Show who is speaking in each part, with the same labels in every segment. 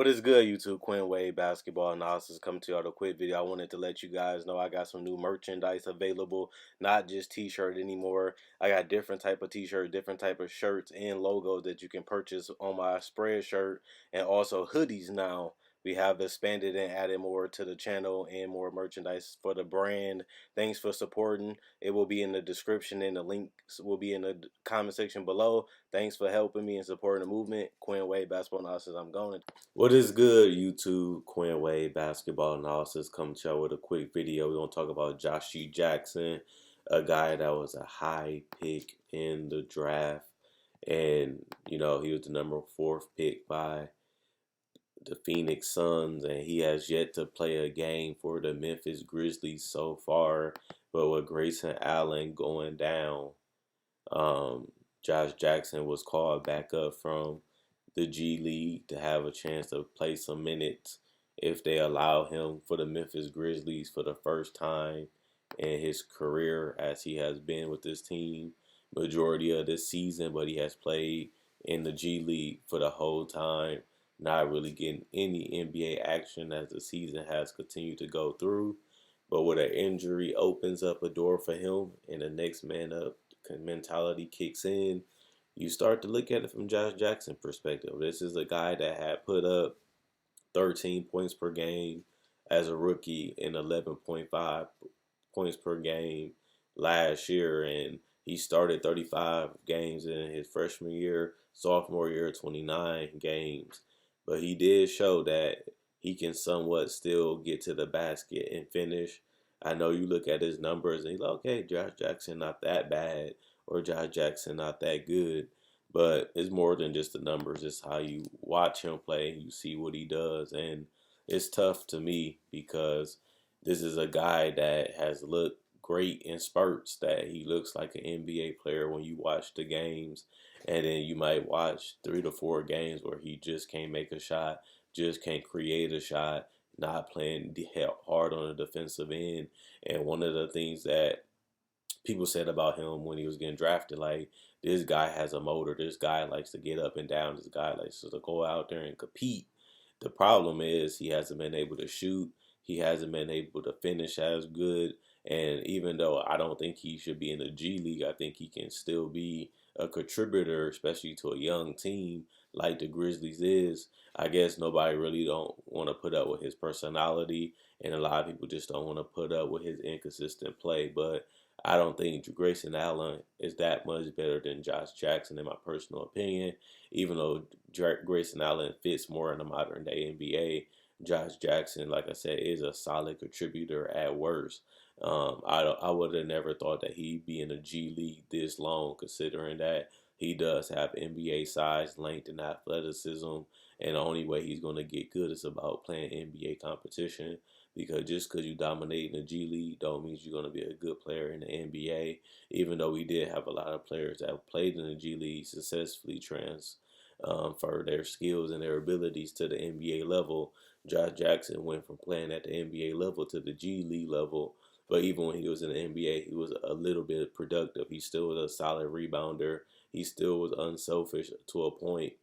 Speaker 1: is good, YouTube? Quinn Wade Basketball Analysis coming to you with a quick video. I wanted to let you guys know I got some new merchandise available, not just t-shirt anymore. I got different type of t-shirt, different type of shirts and logos that you can purchase on my spread shirt, and also hoodies now. We have expanded and added more to the channel and more merchandise for the brand. Thanks for supporting. It will be in the description and the links will be in the comment section below. Thanks for helping me and supporting the movement. Quinn Wade Basketball Analysis. I'm going. What is good, YouTube? Quinn Wade Basketball Analysis coming to you with a quick video. We're going to talk about Joshie Jackson, a guy that was a high pick in the draft. And, he was the number 4th pick by the Phoenix Suns, and he has yet to play a game for the Memphis Grizzlies so far. But with Grayson Allen going down, Josh Jackson was called back up from the G League to have a chance to play some minutes if they allow him for the Memphis Grizzlies for the first time in his career, as he has been with this team majority of this season, but he has played in the G League for the whole time, not really getting any NBA action as the season has continued to go through. But with an injury opens up a door for him, and the next man up mentality kicks in. You start to look at it from Josh Jackson perspective. This is a guy that had put up 13 points per game as a rookie and 11.5 points per game last year, and he started 35 games in his freshman year, sophomore year 29 games. But he did show that he can somewhat still get to the basket and finish. I know you look at his numbers and you're like, okay, Josh Jackson not that bad, or Josh Jackson not that good. But it's more than just the numbers. It's how you watch him play and you see what he does. And it's tough to me because this is a guy that has looked great in spurts, that he looks like an NBA player when you watch the games. And then you might watch 3 to 4 games where he just can't make a shot, just can't create a shot, not playing hard on the defensive end. And one of the things that people said about him when he was getting drafted, like, this guy has a motor. This guy likes to get up and down. This guy likes to go out there and compete. The problem is he hasn't been able to shoot. He hasn't been able to finish as good. And even though I don't think he should be in the G League, I think he can still be a contributor, especially to a young team like the Grizzlies is. I guess nobody really don't want to put up with his personality, and a lot of people just don't want to put up with his inconsistent play. But I don't think Grayson Allen is that much better than Josh Jackson, in my personal opinion. Even though Grayson Allen fits more in the modern day NBA, Josh Jackson, like I said, is a solid contributor at worst. I would have never thought that he'd be in the G League this long, considering that he does have NBA size, length, and athleticism. And the only way he's going to get good is about playing NBA competition. Because just because you dominate in the G League don't mean you're going to be a good player in the NBA. Even though we did have a lot of players that played in the G League successfully transfer their skills and their abilities to the NBA level. Josh Jackson went from playing at the NBA level to the G League level. But even when he was in the NBA, he was a little bit productive. He still was a solid rebounder. He still was unselfish to a point.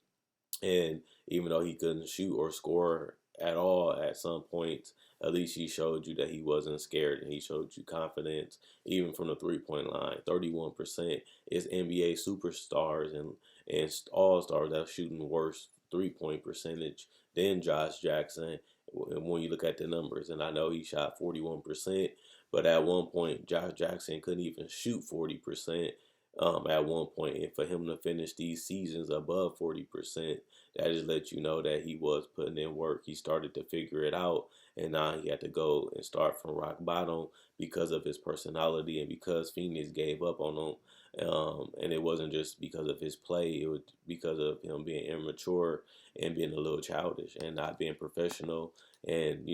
Speaker 1: And even though he couldn't shoot or score at all at some points, at least he showed you that he wasn't scared, and he showed you confidence even from the 3-point line. 31% is NBA superstars and all-stars that are shooting worse 3-point percentage than Josh Jackson when you look at the numbers. And I know he shot 41%, but at one point Josh Jackson couldn't even shoot 40%. At one point, and for him to finish these seasons above 40%, that just lets you know that he was putting in work. He started to figure it out, and now he had to go and start from rock bottom because of his personality and because Phoenix gave up on him. And it wasn't just because of his play, it was because of him being immature and being a little childish and not being professional, and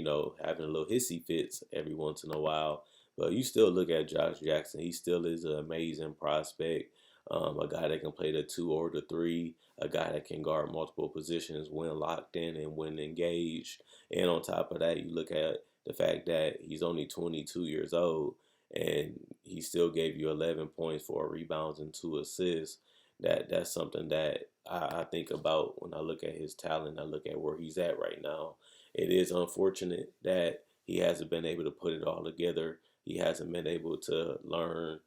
Speaker 1: having a little hissy fits every once in a while. But you still look at Josh Jackson, he still is an amazing prospect. A guy that can play the 2 or the 3, a guy that can guard multiple positions when locked in and when engaged. And on top of that, you look at the fact that he's only 22 years old, and he still gave you 11 points, 4 rebounds, and 2 assists. that's something that I think about when I look at his talent. I look at where he's at right now. It is unfortunate that he hasn't been able to put it all together. He hasn't been able to learn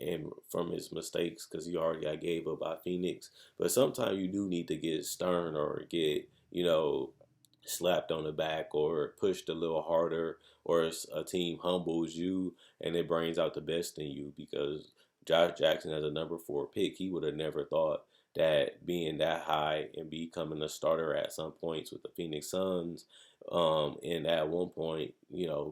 Speaker 1: and from his mistakes because he already got gave up by Phoenix. But sometimes you do need to get stern or get slapped on the back or pushed a little harder, or a team humbles you and it brings out the best in you. Because Josh Jackson, as a number 4 pick, he would have never thought that being that high and becoming a starter at some points with the Phoenix Suns, and at one point,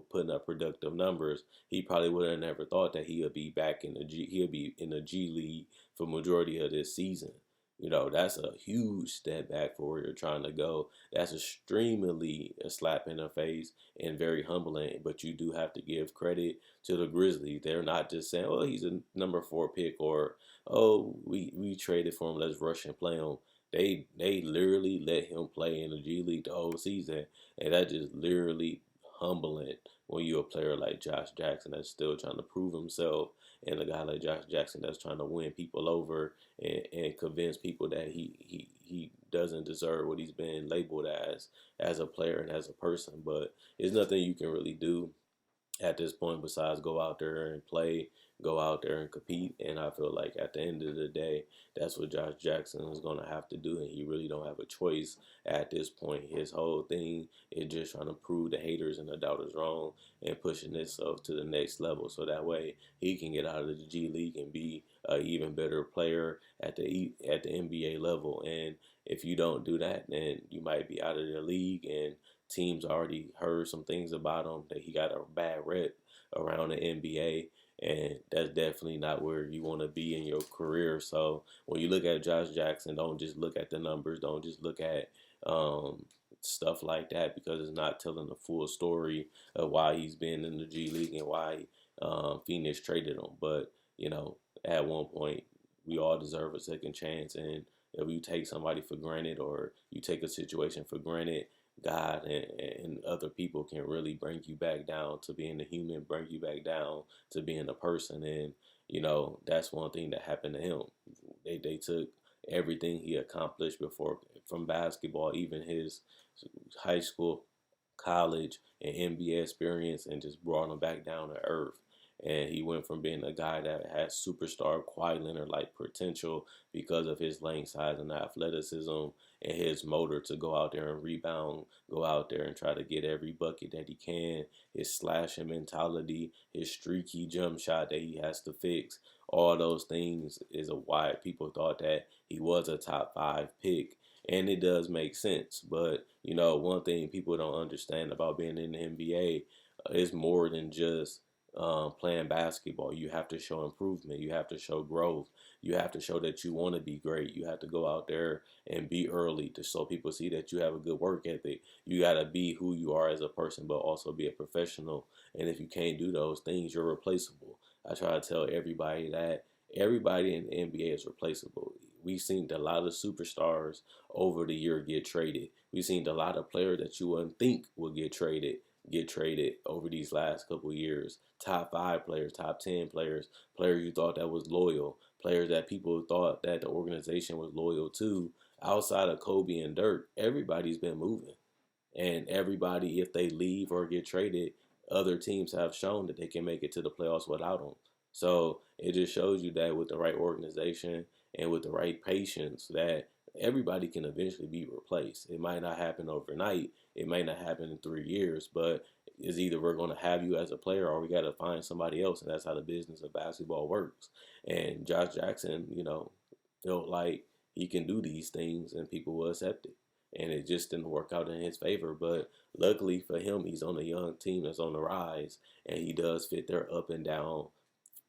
Speaker 1: putting up productive numbers, he probably would have never thought that he would be back in he'll be in the G League for majority of this season. That's a huge step back for where you're trying to go. That's extremely a slap in the face and very humbling. But you do have to give credit to the Grizzlies. They're not just saying, "Oh, he's a number 4 pick," or "Oh, we traded for him. Let's rush and play him." They literally let him play in the G League the whole season, and that just literally humbling when you're a player like Josh Jackson that's still trying to prove himself, and a guy like Josh Jackson that's trying to win people over and convince people that he doesn't deserve what he's been labeled as a player and as a person. But there's nothing you can really do at this point besides go out there and play, go out there and compete. And I feel like at the end of the day, that's what Josh Jackson is going to have to do. And he really don't have a choice at this point. His whole thing is just trying to prove the haters and the doubters wrong and pushing himself to the next level. So that way he can get out of the G League and be an even better player at the NBA level. And if you don't do that, then you might be out of the league, and teams already heard some things about him that he got a bad rep around the NBA, and that's definitely not where you want to be in your career. So when you look at Josh Jackson, don't just look at the numbers, don't just look at stuff like that, because it's not telling the full story of why he's been in the G League and why Phoenix traded him. But at one point, we all deserve a second chance, and if you take somebody for granted or you take a situation for granted, God and other people can really bring you back down to being a human, bring you back down to being a person. And, that's one thing that happened to him. They took everything he accomplished before from basketball, even his high school, college, and NBA experience, and just brought him back down to earth. And he went from being a guy that had superstar Kawhi Leonard like potential because of his length, size, and athleticism and his motor to go out there and rebound, go out there and try to get every bucket that he can, his slashing mentality, his streaky jump shot that he has to fix. All those things is why people thought that he was a top 5 pick. And it does make sense. But, one thing people don't understand about being in the NBA is more than just playing basketball. You have to show improvement. You have to show growth. You have to show that you want to be great. You have to go out there and be early to so people see that you have a good work ethic. You got to be who you are as a person, but also be a professional. And if you can't do those things, you're replaceable. I try to tell everybody that everybody in the NBA is replaceable. We've seen a lot of superstars over the year get traded. We've seen a lot of players that you wouldn't think would get traded over these last couple of years. Top 5 players, top 10 players, players you thought that was loyal, players that people thought that the organization was loyal to. Outside of Kobe and Dirk, everybody's been moving. And everybody, if they leave or get traded, other teams have shown that they can make it to the playoffs without them. So it just shows you that with the right organization and with the right patience, that everybody can eventually be replaced. It might not happen overnight. It might not happen in 3 years, but it's either we're going to have you as a player or we got to find somebody else. And that's how the business of basketball works. And Josh Jackson, felt like he can do these things and people will accept it, and it just didn't work out in his favor. But luckily for him, he's on a young team that's on the rise, and he does fit their up and down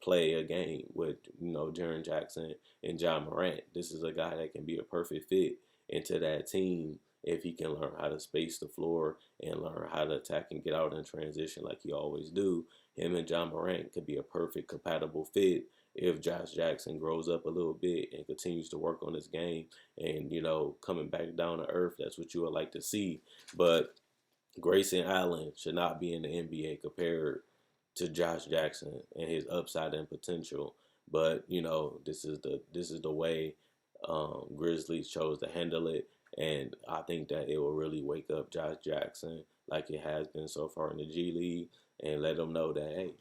Speaker 1: play a game with Jaren Jackson and John Morant. This is a guy that can be a perfect fit into that team if he can learn how to space the floor and learn how to attack and get out in transition like he always do. Him and John Morant could be a perfect compatible fit if Josh Jackson grows up a little bit and continues to work on his game and, coming back down to earth. That's what you would like to see. But Grayson Allen should not be in the NBA compared to Josh Jackson and his upside and potential. But this is the way Grizzlies chose to handle it, and I think that it will really wake up Josh Jackson like it has been so far in the G League, and let him know that, hey,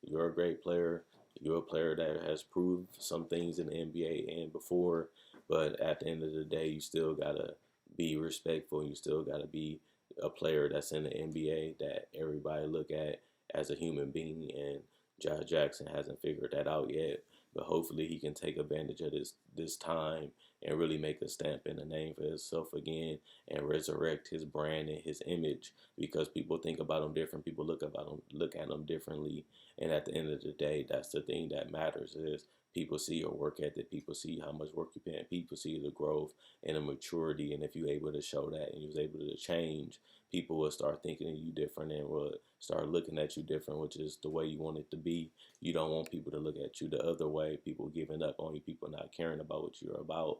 Speaker 1: you're a great player. You're a player that has proved some things in the NBA and before, but at the end of the day, you still gotta be respectful. You still gotta be a player that's in the NBA that everybody look at as a human being. And Josh Jackson hasn't figured that out yet, but hopefully he can take advantage of this time and really make a stamp in the name for himself again and resurrect his brand and his image, because people think about him different. People look at him differently, and at the end of the day, that's the thing that matters is people see your work ethic, people see how much work you put in, people see the growth and the maturity, and if you're able to show that and you're able to change, people will start thinking of you different and will start looking at you different, which is the way you want it to be. You don't want people to look at you the other way, people giving up on you, people not caring about what you're about.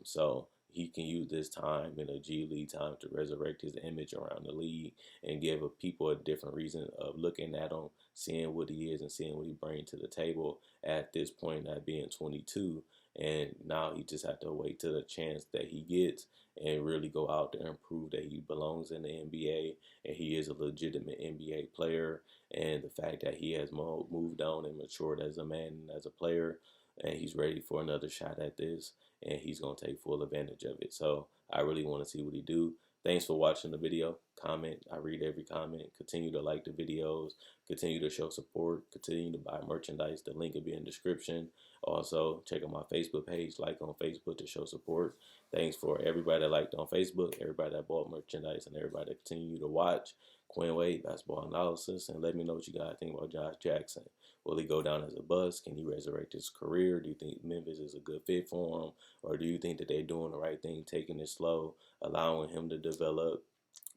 Speaker 1: So he can use this time in a G League time to resurrect his image around the league and give people a different reason of looking at him, seeing what he is and seeing what he brings to the table at this point, at being 22. And now he just have to wait till the chance that he gets and really go out there and prove that he belongs in the NBA and he is a legitimate NBA player. And the fact that he has moved on and matured as a man and as a player, and he's ready for another shot at this, and he's going to take full advantage of it. So I really want to see what he do. Thanks for watching the video. Comment. I read every comment. Continue to like the videos. Continue to show support. Continue to buy merchandise. The link will be in the description. Also, check out my Facebook page. Like on Facebook to show support. Thanks for everybody that liked on Facebook, everybody that bought merchandise, and everybody that continue to watch Quinn Wade Basketball Analysis. And let me know what you guys think about Josh Jackson. Will he go down as a bust? Can he resurrect his career? Do you think Memphis is a good fit for him? Or do you think that they're doing the right thing, taking it slow, allowing him to develop,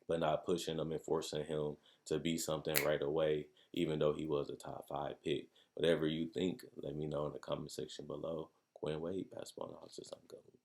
Speaker 1: but not pushing him and forcing him to be something right away, even though he was a top 5 pick? Whatever you think, let me know in the comment section below. Quinn Wade Basketball Analysis. I'm going.